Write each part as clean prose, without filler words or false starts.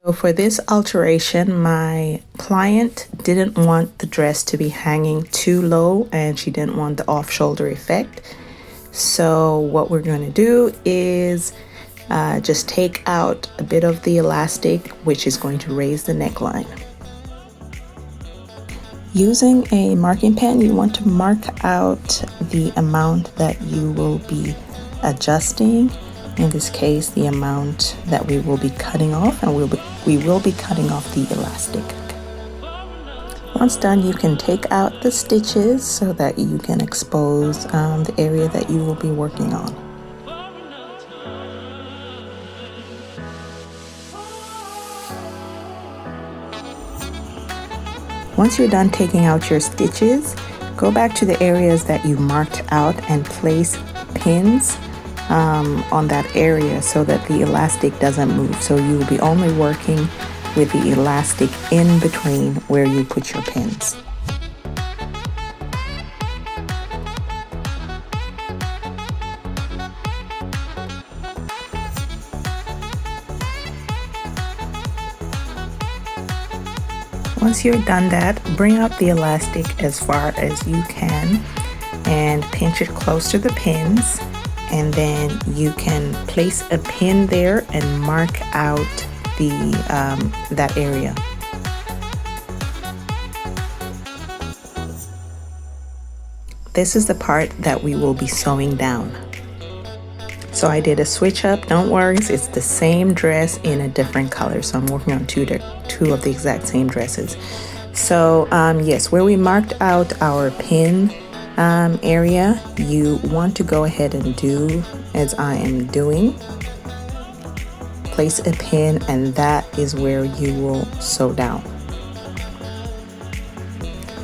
So for this alteration, my client didn't want the dress to be hanging too low and she didn't want the off-shoulder effect. So what we're going to do is just take out a bit of the elastic, which is going to raise the neckline. Using a marking pen, you want to mark out the amount that you will be adjusting. In this case, the amount that we will be cutting off, and we will be cutting off the elastic. Once done, you can take out the stitches so that you can expose the area that you will be working on. Once you're done taking out your stitches, go back to the areas that you marked out and place pins on that area so that the elastic doesn't move. So you will be only working with the elastic in between where you put your pins. Once you're done that, bring out the elastic as far as you can and pinch it close to the pins. And then you can place a pin there and mark out the that area. This is the part that we will be sewing down. So I did a switch up. Don't worry, it's the same dress in a different color. So I'm working on two of the exact same dresses. So yes, where we marked out our pin area, you want to go ahead and do as I am doing. Place a pin, and that is where you will sew down.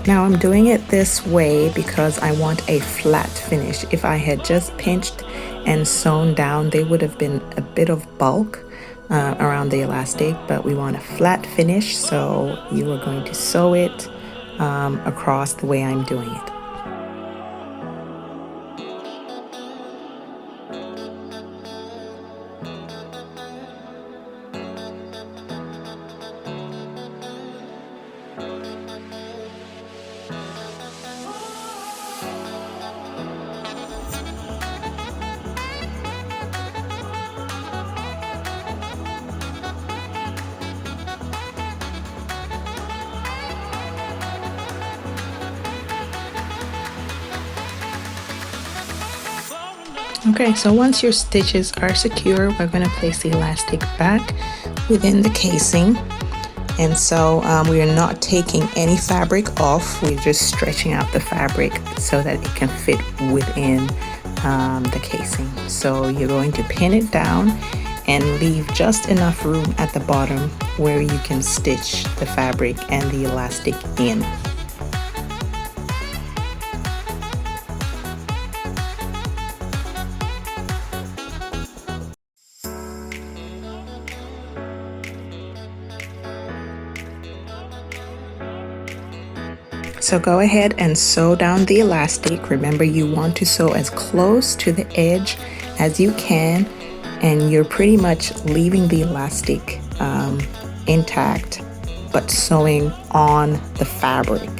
Now I'm doing it this way because I want a flat finish. If I had just pinched and sewn down, there would have been a bit of bulk around the elastic, but we want a flat finish, so you are going to sew it across the way I'm doing it. Okay, so once your stitches are secure, we're going to place the elastic back within the casing. And so we are not taking any fabric off. We're just stretching out the fabric so that it can fit within the casing. So you're going to pin it down and leave just enough room at the bottom where you can stitch the fabric and the elastic in. So go ahead and sew down the elastic. Remember, you want to sew as close to the edge as you can, and you're pretty much leaving the elastic intact, but sewing on the fabric.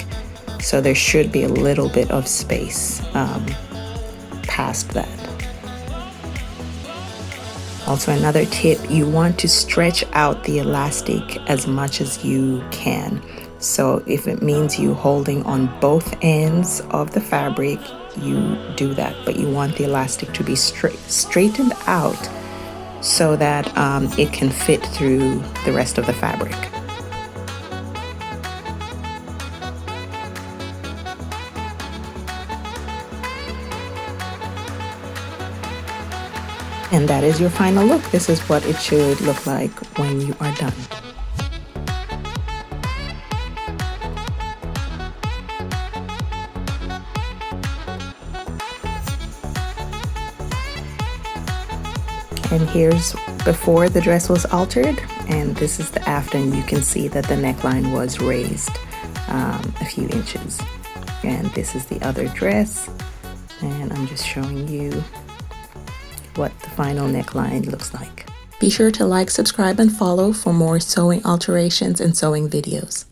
So there should be a little bit of space past that. Also, another tip, you want to stretch out the elastic as much as you can. So if it means you holding on both ends of the fabric, you do that, but you want the elastic to be straightened out so that it can fit through the rest of the fabric. And that is your final look. This is what it should look like when you are done. And here's before the dress was altered, and this is the after, and you can see that the neckline was raised a few inches. And this is the other dress, and I'm just showing you what the final neckline looks like. Be sure to like, subscribe, and follow for more sewing alterations and sewing videos.